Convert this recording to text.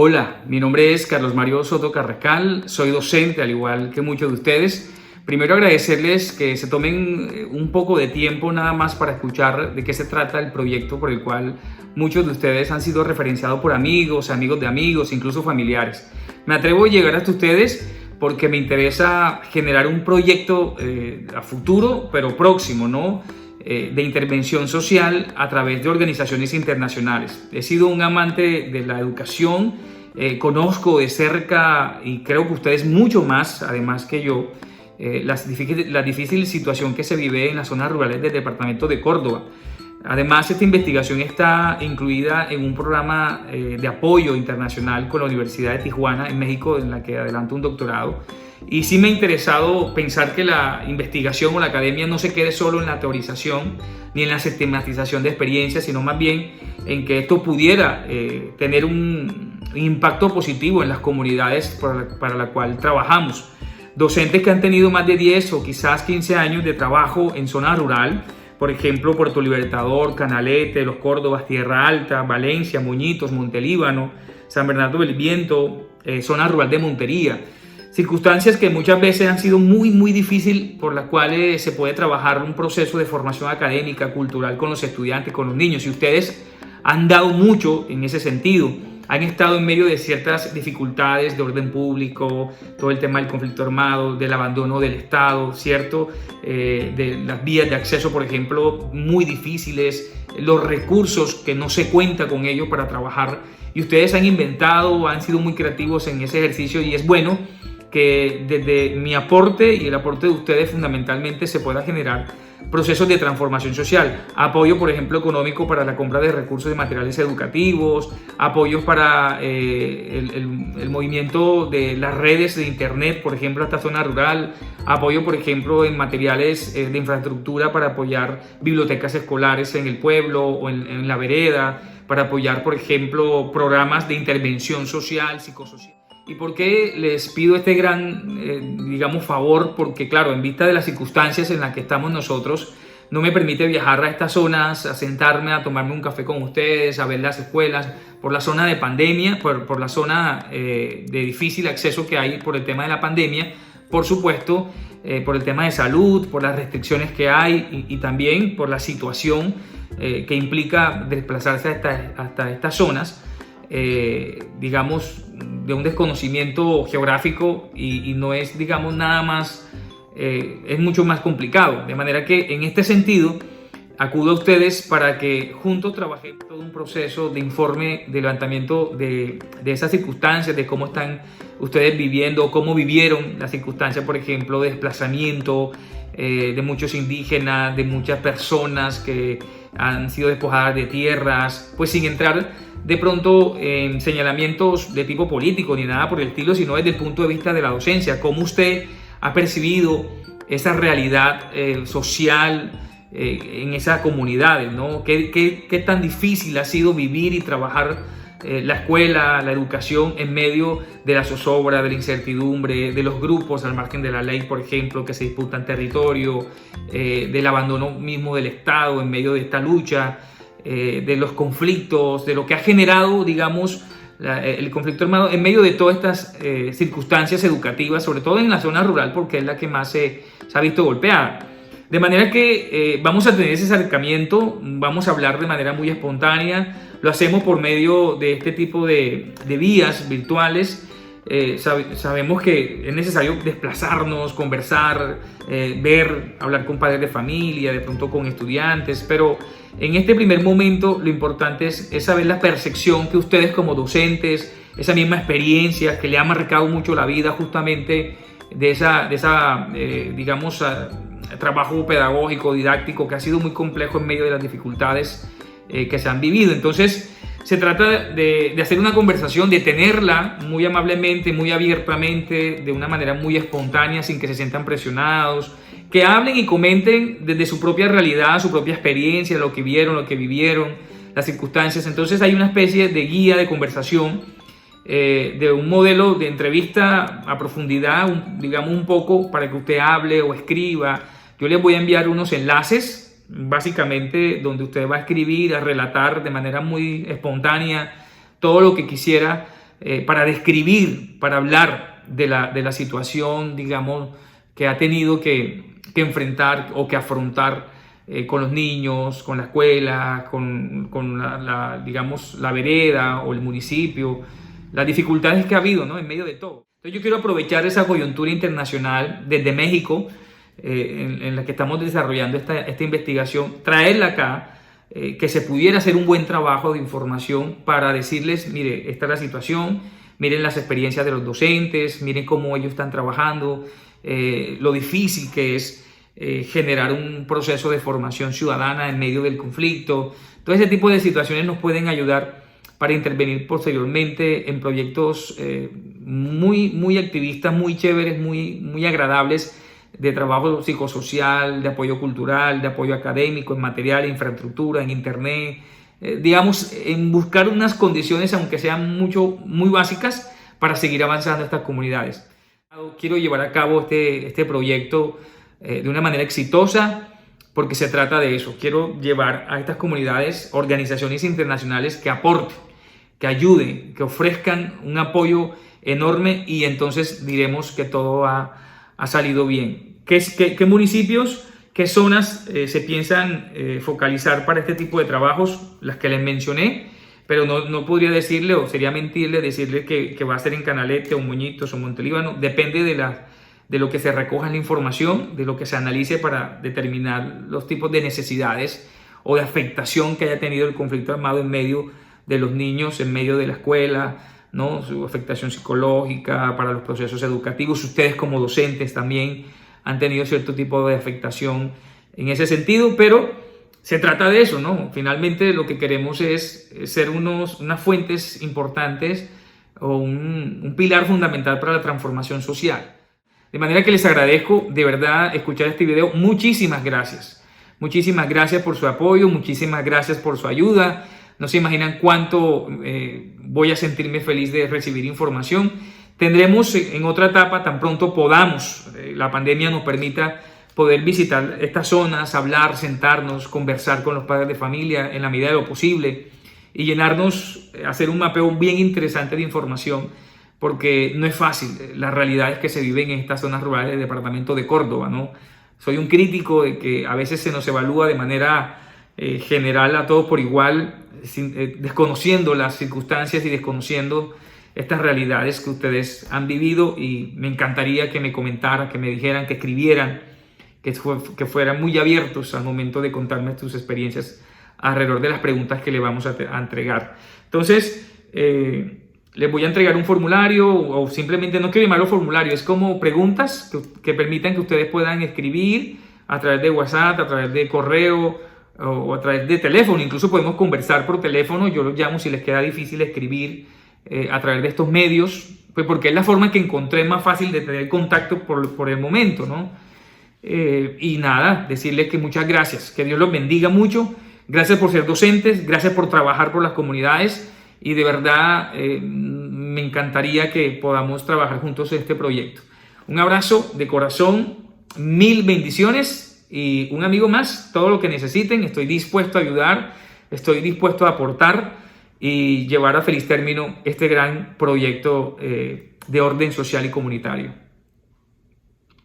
Hola, mi nombre es Carlos Mario Soto Carrascal, soy docente al igual que muchos de ustedes. Primero agradecerles que se tomen un poco de tiempo nada más para escuchar de qué se trata el proyecto por el cual muchos de ustedes han sido referenciados por amigos, amigos de amigos, incluso familiares. Me atrevo a llegar hasta ustedes porque me interesa generar un proyecto a futuro, pero próximo, ¿no? De intervención social a través de organizaciones internacionales. He sido un amante de la educación, conozco de cerca y creo que ustedes mucho más, además que yo, la difícil situación que se vive en las zonas rurales del departamento de Córdoba. Además, esta investigación está incluida en un programa de apoyo internacional con la Universidad de Tijuana, en México, en la que adelanto un doctorado. Y sí me ha interesado pensar que la investigación o la academia no se quede solo en la teorización ni en la sistematización de experiencias, sino más bien en que esto pudiera tener un impacto positivo en las comunidades para la cual trabajamos. Docentes que han tenido más de 10 o quizás 15 años de trabajo en zona rural, por ejemplo, Puerto Libertador, Canalete, Los Córdobas, Tierra Alta, Valencia, Moñitos, Montelíbano, San Bernardo del Viento, zona rural de Montería. Circunstancias que muchas veces han sido muy difíciles, por las cuales se puede trabajar un proceso de formación académica, cultural con los estudiantes, con los niños. Y ustedes han dado mucho en ese sentido. Han estado en medio de ciertas dificultades de orden público, todo el tema del conflicto armado, del abandono del Estado, ¿cierto? De las vías de acceso, por ejemplo, muy difíciles, los recursos que no se cuenta con ellos para trabajar. Y ustedes han inventado, han sido muy creativos en ese ejercicio y es bueno que desde mi aporte y el aporte de ustedes fundamentalmente se pueda generar procesos de transformación social, apoyo por ejemplo económico para la compra de recursos de materiales educativos, apoyos para el movimiento de las redes de internet, por ejemplo, a esta zona rural, apoyo por ejemplo en materiales de infraestructura para apoyar bibliotecas escolares en el pueblo o en la vereda, para apoyar por ejemplo programas de intervención social, psicosocial. ¿Y por qué les pido este gran, favor? Porque, claro, en vista de las circunstancias en las que estamos nosotros, no me permite viajar a estas zonas, a sentarme, a tomarme un café con ustedes, a ver las escuelas, por la zona de pandemia, por la zona de difícil acceso que hay por el tema de la pandemia, por supuesto, por el tema de salud, por las restricciones que hay y también por la situación que implica desplazarse hasta estas zonas. De un desconocimiento geográfico y no es, nada más, es mucho más complicado. De manera que en este sentido acudo a ustedes para que juntos trabajemos todo un proceso de informe, de levantamiento de esas circunstancias, de cómo están ustedes viviendo, cómo vivieron las circunstancias, por ejemplo, de desplazamiento de muchos indígenas, de muchas personas que han sido despojadas de tierras, pues sin entrar de pronto en señalamientos de tipo político ni nada por el estilo, sino desde el punto de vista de la docencia, cómo usted ha percibido esa realidad social en esas comunidades, ¿no? ¿Qué tan difícil ha sido vivir y trabajar la escuela, la educación en medio de la zozobra, de la incertidumbre, de los grupos al margen de la ley, por ejemplo, que se disputan territorio, del abandono mismo del Estado en medio de esta lucha, de los conflictos, de lo que ha generado, el conflicto armado en medio de todas estas circunstancias educativas, sobre todo en la zona rural, porque es la que más se ha visto golpeada. De manera que vamos a tener ese acercamiento, vamos a hablar de manera muy espontánea, lo hacemos por medio de este tipo de vías virtuales. Sabemos que es necesario desplazarnos, conversar, hablar con padres de familia, de pronto con estudiantes, pero en este primer momento lo importante es saber la percepción que ustedes como docentes, esa misma experiencia que le ha marcado mucho la vida justamente de esa trabajo pedagógico, didáctico, que ha sido muy complejo en medio de las dificultades que se han vivido. Entonces se trata de hacer una conversación, de tenerla muy amablemente, muy abiertamente, de una manera muy espontánea, sin que se sientan presionados, que hablen y comenten desde su propia realidad, su propia experiencia, lo que vieron, lo que vivieron, las circunstancias. Entonces hay una especie de guía de conversación, de un modelo de entrevista a profundidad, un poco para que usted hable o escriba. Yo les voy a enviar unos enlaces, básicamente, donde usted va a escribir, a relatar de manera muy espontánea todo lo que quisiera para describir, para hablar de la situación, digamos, que ha tenido que enfrentar o que afrontar con los niños, con la escuela, con digamos, la vereda o el municipio, las dificultades que ha habido, ¿no?, en medio de todo. Entonces yo quiero aprovechar esa coyuntura internacional desde México, en la que estamos desarrollando esta investigación, traerla acá, que se pudiera hacer un buen trabajo de información para decirles, mire, esta es la situación, miren las experiencias de los docentes, miren cómo ellos están trabajando, lo difícil que es generar un proceso de formación ciudadana en medio del conflicto. Todo ese tipo de situaciones nos pueden ayudar para intervenir posteriormente en proyectos muy activistas, muy chéveres, muy agradables, de trabajo psicosocial, de apoyo cultural, de apoyo académico, en material, infraestructura, en internet, digamos, en buscar unas condiciones, aunque sean muy básicas, para seguir avanzando estas comunidades. Quiero llevar a cabo este proyecto de una manera exitosa, porque se trata de eso. Quiero llevar a estas comunidades organizaciones internacionales que aporten, que ayuden, que ofrezcan un apoyo enorme, y entonces diremos que todo ha salido bien. ¿Qué municipios, qué zonas se piensan focalizar para este tipo de trabajos? Las que les mencioné, pero no podría decirle, o sería mentirle decirle que va a ser en Canalete o Moñitos o Montelíbano. Depende de lo que se recoja en la información, de lo que se analice para determinar los tipos de necesidades o de afectación que haya tenido el conflicto armado en medio de los niños, en medio de la escuela, ¿no?, su afectación psicológica para los procesos educativos. Ustedes como docentes también han tenido cierto tipo de afectación en ese sentido, pero se trata de eso, ¿no? Finalmente lo que queremos es ser unas fuentes importantes o un pilar fundamental para la transformación social. De manera que les agradezco de verdad escuchar este video. Muchísimas gracias. Muchísimas gracias por su apoyo, muchísimas gracias por su ayuda. No se imaginan cuánto voy a sentirme feliz de recibir información. Tendremos en otra etapa, tan pronto podamos, la pandemia nos permita poder visitar estas zonas, hablar, sentarnos, conversar con los padres de familia en la medida de lo posible y llenarnos, hacer un mapeo bien interesante de información, porque no es fácil las realidades que se viven en estas zonas rurales del departamento de Córdoba, ¿no? Soy un crítico de que a veces se nos evalúa de manera general a todos por igual, desconociendo las circunstancias y desconociendo estas realidades que ustedes han vivido, y me encantaría que me comentaran, que me dijeran, que escribieran, que fueran muy abiertos al momento de contarme sus experiencias alrededor de las preguntas que le vamos a entregar. Entonces, les voy a entregar un formulario, o simplemente, no quiero llamarlo formulario, es como preguntas que permitan que ustedes puedan escribir a través de WhatsApp, a través de correo o a través de teléfono. Incluso podemos conversar por teléfono. Yo los llamo si les queda difícil escribir a través de estos medios, pues porque es la forma que encontré más fácil de tener contacto por el momento, ¿no? Y nada, decirles que muchas gracias, que Dios los bendiga mucho. Gracias por ser docentes, gracias por trabajar por las comunidades, y de verdad me encantaría que podamos trabajar juntos en este proyecto. Un abrazo de corazón, mil bendiciones, y un amigo más, todo lo que necesiten, estoy dispuesto a ayudar, estoy dispuesto a aportar y llevar a feliz término este gran proyecto de orden social y comunitario.